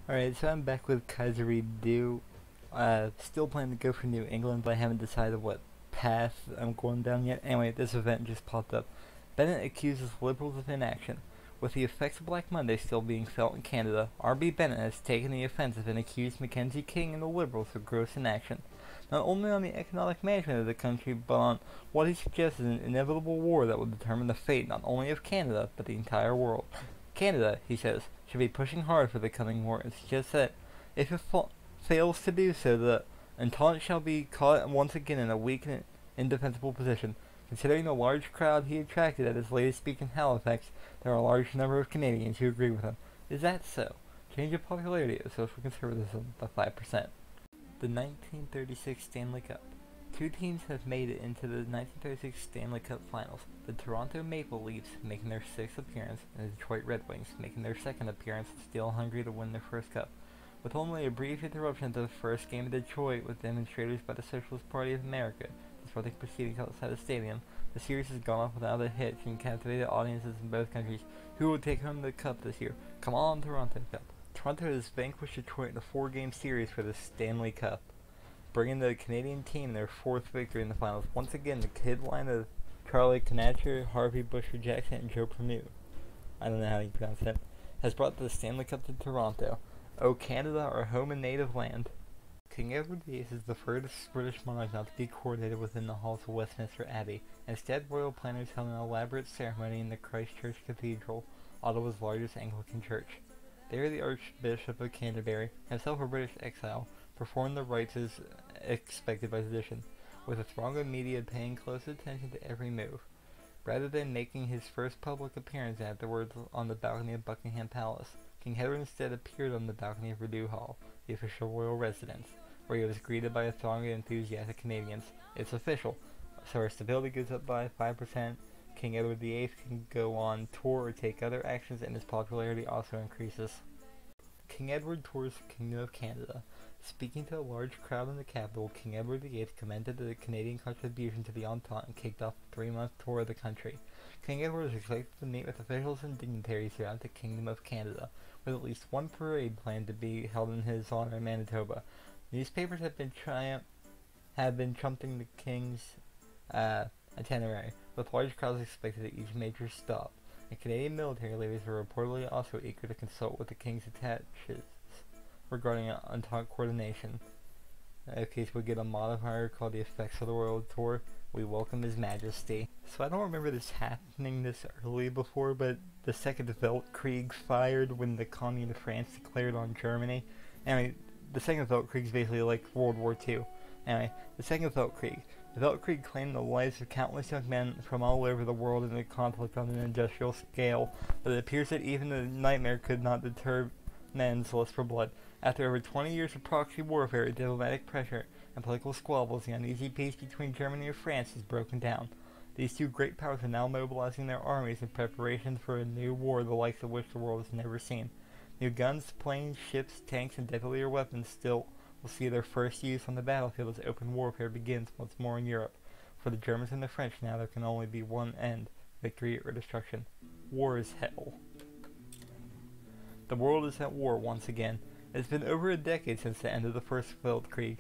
Alright, so I'm back with Kaiser Redo. Still planning to go for New England, but I haven't decided what path I'm going down yet. Anyway, this event just popped up. Bennett accuses Liberals of inaction. With the effects of Black Monday still being felt in Canada, R.B. Bennett has taken the offensive and accused Mackenzie King and the Liberals of gross inaction. Not only on the economic management of the country, but on what he suggests is an inevitable war that will determine the fate not only of Canada, but the entire world. Canada, he says, should be pushing hard for the coming war and suggests that if it fails to do so, the Entente shall be caught once again in a weak and indefensible position. Considering the large crowd he attracted at his latest speech in Halifax, there are a large number of Canadians who agree with him. Is that so? Change of popularity of social conservatism by 5%. The 1936 Stanley Cup. Two teams have made it into the 1936 Stanley Cup Finals, the Toronto Maple Leafs making their 6th appearance and the Detroit Red Wings making their 2nd appearance, still hungry to win their first cup. With only a brief interruption to the first game in Detroit with demonstrators by the Socialist Party of America disrupting proceedings outside the stadium, the series has gone off without a hitch and captivated audiences in both countries. Who will take home the cup this year? Come on, Toronto Cup. Toronto has vanquished Detroit in a 4-game series for the Stanley Cup, bringing the Canadian team their 4th victory in the finals. Once again, the kid line of Charlie Conacher, Harvey Busher Jackson, and Joe Premu, I don't know how you pronounce that, has brought the Stanley Cup to Toronto. Oh Canada, our home and native land. King Edward VIII is the first British monarch not to be coronated within the halls of Westminster Abbey. Instead, royal planners held an elaborate ceremony in the Christ Church Cathedral, Ottawa's largest Anglican church. There the Archbishop of Canterbury, himself a British exile, performed the rites as expected by tradition, with a throng of media paying close attention to every move. Rather than making his first public appearance afterwards on the balcony of Buckingham Palace, King Edward instead appeared on the balcony of Rideau Hall, the official royal residence, where he was greeted by a throng of enthusiastic Canadians. It's official, so our stability goes up by 5%, King Edward VIII can go on tour or take other actions, and his popularity also increases. King Edward tours the Kingdom of Canada. Speaking to a large crowd in the capital, King Edward VIII commended the Canadian contribution to the Entente and kicked off a 3-month tour of the country. King Edward is expected to meet with officials and dignitaries throughout the Kingdom of Canada, with at least one parade planned to be held in his honor in Manitoba. Newspapers have been trumping the King's itinerary, with large crowds expected at each major stop. And Canadian military leaders are reportedly also eager to consult with the King's attaches regarding Entente coordination. In case we get a modifier called the Effects of the World Tour, we welcome His Majesty. So I don't remember this happening this early before, but the Second Weltkrieg fired when the Commune of France declared on Germany. Anyway, the Second Weltkrieg is basically like World War II. Anyway, the Second Weltkrieg. The Weltkrieg claimed the lives of countless young men from all over the world in a conflict on an industrial scale, but it appears that even the nightmare could not deter men's lust for blood. After over 20 years of proxy warfare, diplomatic pressure, and political squabbles, the uneasy peace between Germany and France has broken down. These two great powers are now mobilizing their armies in preparation for a new war the likes of which the world has never seen. New guns, planes, ships, tanks, and deadlier weapons still will see their first use on the battlefield as open warfare begins once more in Europe. For the Germans and the French now there can only be one end: victory or destruction. War is hell. The world is at war once again. It's been over a decade since the end of the First Weltkrieg.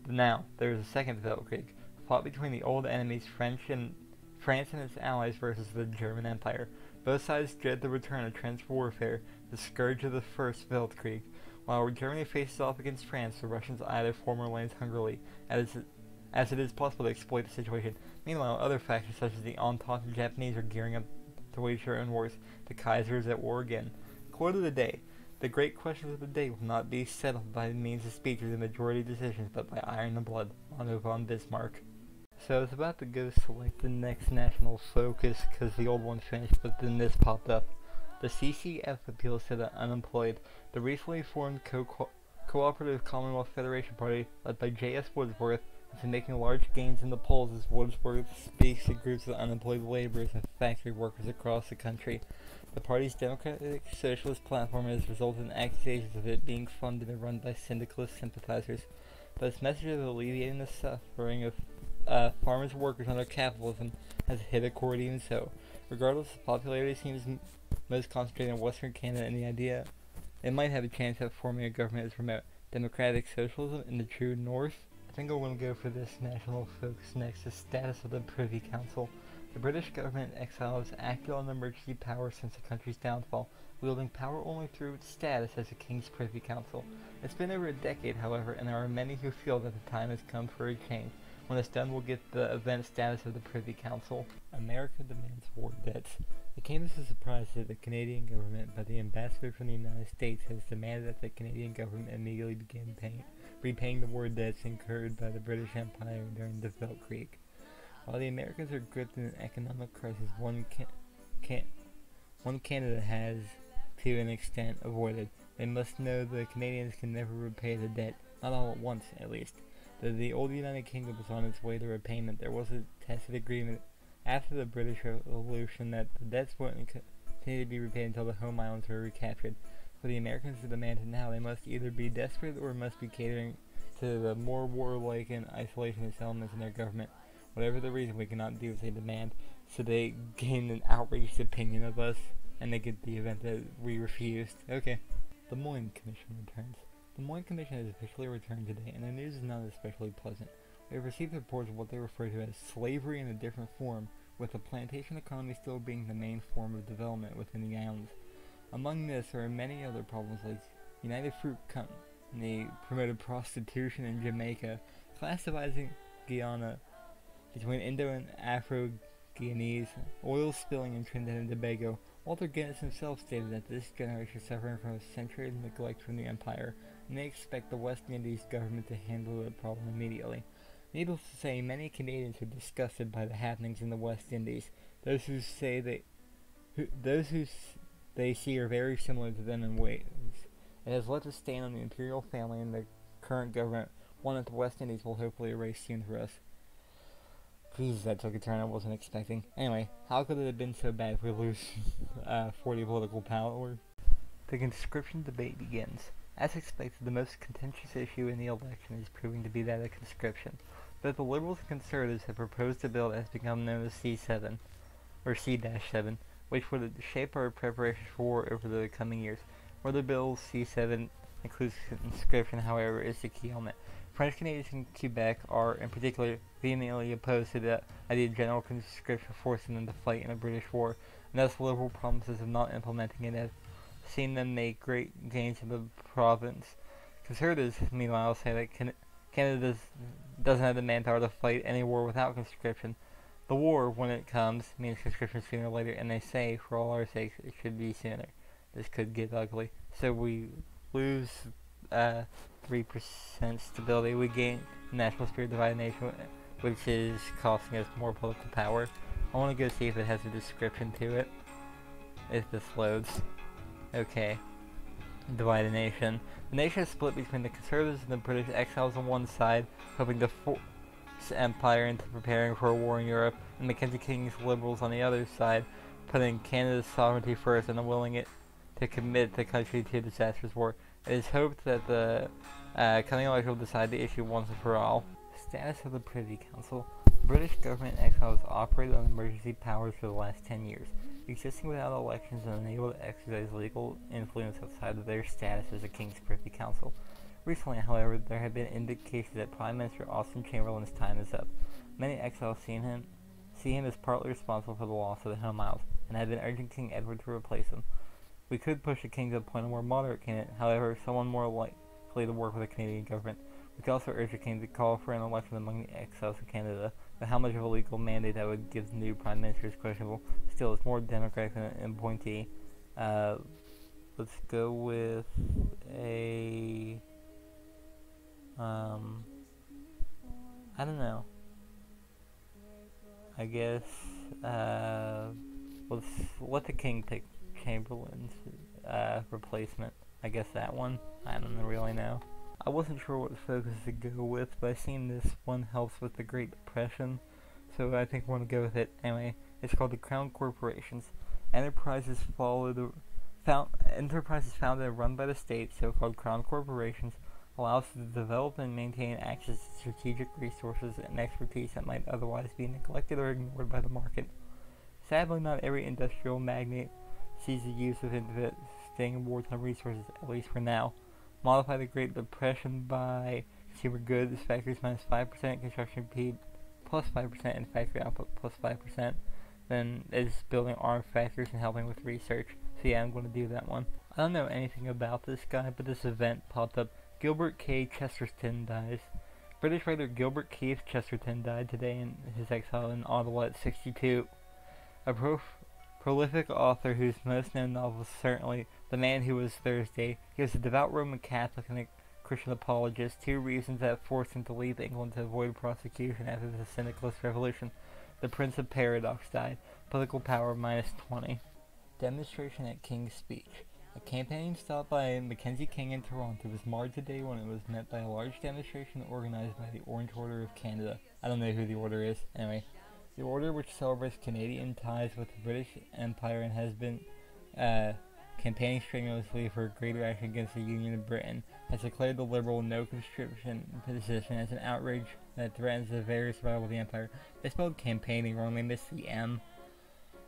Now, there is a Second Weltkrieg, fought between the old enemies France and its allies versus the German Empire. Both sides dread the return of trench warfare, the scourge of the First Weltkrieg. While Germany faces off against France, the Russians eye their former lands hungrily, as it is possible to exploit the situation. Meanwhile, other factions such as the Entente and Japanese are gearing up to wage their own wars. The Kaiser is at war again. Quote of the day: the great questions of the day will not be settled by means of speeches and majority decisions, but by iron and blood. Otto von Bismarck. So I was about to go select the next national focus because the old one finished, but then this popped up. The CCF appeals to the unemployed. The recently formed Cooperative Commonwealth Federation Party, led by J.S. Woodsworth, has been making large gains in the polls as Woodsworth speaks to groups of unemployed laborers and factory workers across the country. The party's Democratic Socialist platform has resulted in accusations of it being funded and run by syndicalist sympathizers, but its message of alleviating the suffering of farmers and workers under capitalism has hit a chord even so. Regardless, the popularity seems most concentrated in Western Canada, and the idea It might have a chance of forming a government as remote democratic socialism in the true north. I think I want to go for this national focus next, the status of the Privy Council. The British government in exile has acted on emergency power since the country's downfall, wielding power only through its status as a King's Privy Council. It's been over a decade, however, and there are many who feel that the time has come for a change. When it's done, we'll get the event status of the Privy Council. America demands war debts. It came as a surprise that the Canadian government, by the ambassador from the United States, has demanded that the Canadian government immediately begin repaying the war debts incurred by the British Empire during the Felt Creek. While the Americans are gripped in an economic crisis, one Canada has, to an extent, avoided. They must know the Canadians can never repay the debt, not all at once, at least. Though the old United Kingdom was on its way to repayment, there was a tacit agreement after the British Revolution that the debts wouldn't continue to be repaid until the home islands were recaptured. For the Americans to demand it now, they must either be desperate or must be catering to the more warlike and isolationist elements in their government. Whatever the reason, we cannot do as they demand, so they gain an outraged opinion of us, and they get the event that we refused. Okay. The Moyne Commission returns. The Moyne Commission has officially returned today, and the news is not especially pleasant. We have received reports of what they refer to as slavery in a different form, with the plantation economy still being the main form of development within the islands. Among this, there are many other problems like United Fruit Company promoted prostitution in Jamaica, classifying Guyana between Indo and Afro-Guyanese, oil spilling in Trinidad and Tobago. Walter Guinness himself stated that this generation is suffering from a century of neglect from the Empire, and they expect the West Indies government to handle the problem immediately. Needless to say, many Canadians are disgusted by the happenings in the West Indies. Those who they see are very similar to them in ways. It has left a stain on the imperial family, and the current government, one that the West Indies will hopefully erase soon for us. Jesus, that took a turn I wasn't expecting. Anyway, how could it have been so bad if we lose 40 political power? The conscription debate begins. As expected, the most contentious issue in the election is proving to be that of conscription. Both the Liberals and Conservatives have proposed a bill that has become known as C7, or C-7, which would shape our preparations for war over the coming years. Whether Bill C7 includes conscription, however, is the key element. French Canadians in Quebec are, in particular, vehemently opposed to the idea of general conscription forcing them to fight in a British war, and thus Liberal promises of not implementing it have seen them make great gains in the province. Conservatives, meanwhile, say that Canada doesn't have the manpower to fight any war without conscription. The war, when it comes, means conscription sooner or later, and they say, for all our sakes, it should be sooner. This could get ugly. So we lose 3% stability. We gain national spirit divided nation, which is costing us more political power. I want to go see if it has a description to it. If this loads. Okay. Divided nation. The nation is split between the conservatives and the British exiles on one side, hoping to force the empire into preparing for a war in Europe, and Mackenzie King's liberals on the other side, putting Canada's sovereignty first and unwilling it to commit the country to a disastrous war. It is hoped that the coming election will decide the issue once and for all. Status of the Privy Council. The British government in exile has operated on emergency powers for the last 10 years, existing without elections and unable to exercise legal influence outside of their status as a King's Privy Council. Recently, however, there have been indications that Prime Minister Austen Chamberlain's time is up. Many exiles see him as partly responsible for the loss of the home isles, and have been urging King Edward to replace him. We could push the king to appoint a more moderate candidate, however, someone more likely to work with the Canadian government. We could also urge the king to call for an election among the exiles in Canada, but how much of a legal mandate that would give the new Prime Minister is questionable. Still, it's more democratic than an appointee. Let's go with a... I don't know. I guess, let's let the king pick Chamberlain's replacement. I guess that one. I don't really know. I wasn't sure what focus to go with, but I seen this one helps with the Great Depression, so I think I want to go with it. Anyway, it's called the Crown Corporations. Enterprises founded and run by the state, so-called Crown Corporations, allows to develop and maintain access to strategic resources and expertise that might otherwise be neglected or ignored by the market. Sadly, not every industrial magnate sees the use of staying wartime resources, at least for now. Modify the Great Depression by consumer goods factories minus 5%, construction speed plus 5%, and factory output plus 5%. Then is building armed factories and helping with research. So yeah, I'm going to do that one. I don't know anything about this guy, but this event popped up. Gilbert K. Chesterton dies. British writer Gilbert Keith Chesterton died today in his exile in Ottawa at 62. A prolific author whose most known novel is certainly The Man Who Was Thursday. He was a devout Roman Catholic and a Christian apologist, two reasons that forced him to leave England to avoid prosecution after the Syndicalist Revolution. The Prince of Paradox died. Political power minus 20. Demonstration at King's Speech. A campaign stopped by Mackenzie King in Toronto was marred today when it was met by a large demonstration organized by the Orange Order of Canada. I don't know who the order is. Anyway, the order, which celebrates Canadian ties with the British Empire and has been campaigning strenuously for greater action against the Union of Britain, has declared the Liberal no conscription position as an outrage that threatens the very survival of the Empire. They spelled campaigning wrong, they missed the M.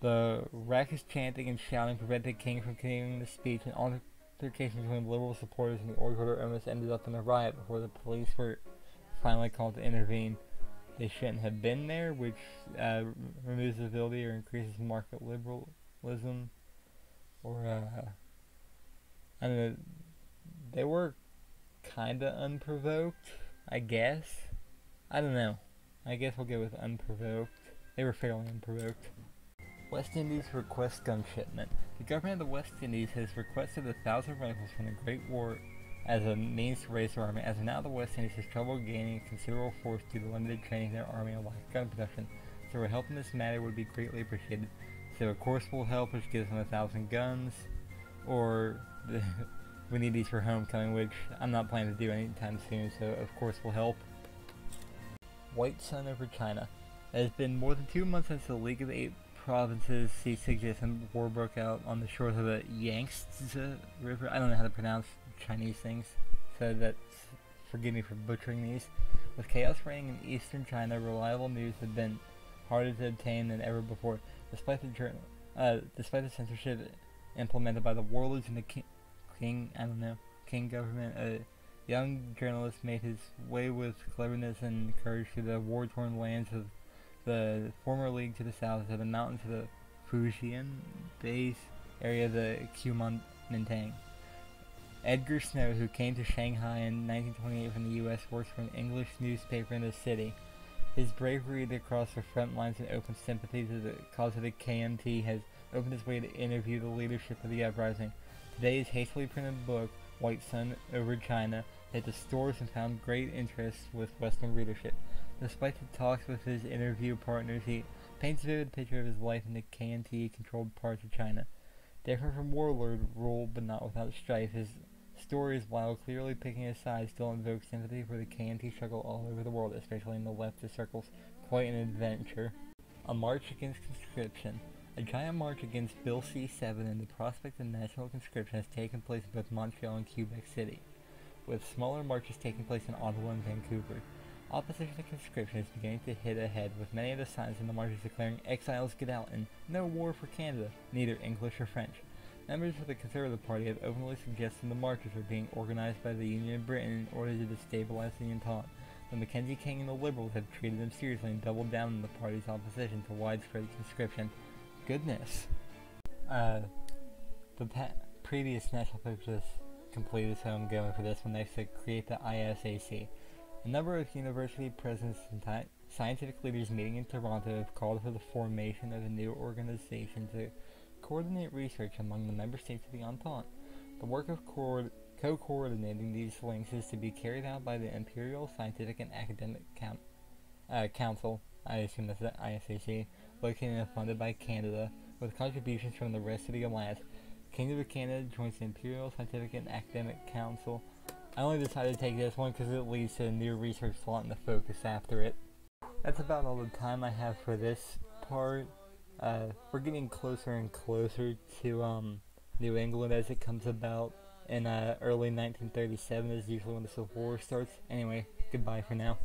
The raucous chanting and shouting prevented King from continuing the speech, and altercations between Liberal supporters and the Orange Order almost ended up in a riot before the police were finally called to intervene. They shouldn't have been there, which removes the ability or increases market liberalism. Or, I don't know, they were kinda unprovoked, I guess. I don't know. I guess we'll go with unprovoked. They were fairly unprovoked. West Indies requests gun shipment. The government of the West Indies has requested 1,000 rifles from the Great War as a means to raise their army. As of now, the West Indies has trouble gaining a considerable force due to limited training in their army and lack of gun production. So a help in this matter would be greatly appreciated. So a course will help, which gives them 1,000 guns, or we need these for homecoming, which I'm not planning to do anytime soon, so of course will help. White Sun over China. It has been more than 2 months since the League of 8 provinces ceased to exist and war broke out on the shores of the Yangtze River. I don't know how to pronounce Chinese things, so forgive me for butchering these. With chaos reigning in eastern China, reliable news had been harder to obtain than ever before. Despite the censorship implemented by the warlords and the King government, a young journalist made his way with cleverness and courage through the war-torn lands of the former league to the south, to the mountains of the Fujian base area of the Kuomintang. Edgar Snow, who came to Shanghai in 1928 from the U.S., works for an English newspaper in the city. His bravery to cross the front lines and open sympathy to the cause of the KMT has opened his way to interview the leadership of the uprising. Today's hastily printed book, White Sun Over China, hit the stores and found great interest with Western readership. Despite the talks with his interview partners, he paints a vivid picture of his life in the KMT-controlled parts of China. Different from warlord rule, but not without strife, his stories, while clearly picking a side, still invoke sympathy for the KMT struggle all over the world, especially in the leftist circles. Quite an adventure. A march against conscription. A giant march against Bill C-7 and the prospect of national conscription has taken place in both Montreal and Quebec City, with smaller marches taking place in Ottawa and Vancouver. Opposition to conscription is beginning to hit ahead, with many of the signs in the marches declaring "Exiles get out" and "No war for Canada," neither English or French. Members of the Conservative Party have openly suggested the marches are being organized by the Union of Britain in order to destabilize the Entente. The Mackenzie King and the Liberals have treated them seriously and doubled down on the party's opposition to widespread conscription. Goodness. The previous national focus completed, so I'm going for this one next to create the ISAC. A number of university presidents and scientific leaders meeting in Toronto have called for the formation of a new organization to coordinate research among the member states of the Entente. The work of co-coordinating these links is to be carried out by the Imperial Scientific and Academic Council, I assume that's the ISAC, located and funded by Canada, with contributions from the rest of the Alliance. Kingdom of Canada joins the Imperial Scientific and Academic Council. I only decided to take this one because it leads to a new research slot and the focus after it. That's about all the time I have for this part. We're getting closer and closer to New England as it comes about in early 1937 is usually when the Civil War starts. Anyway, goodbye for now.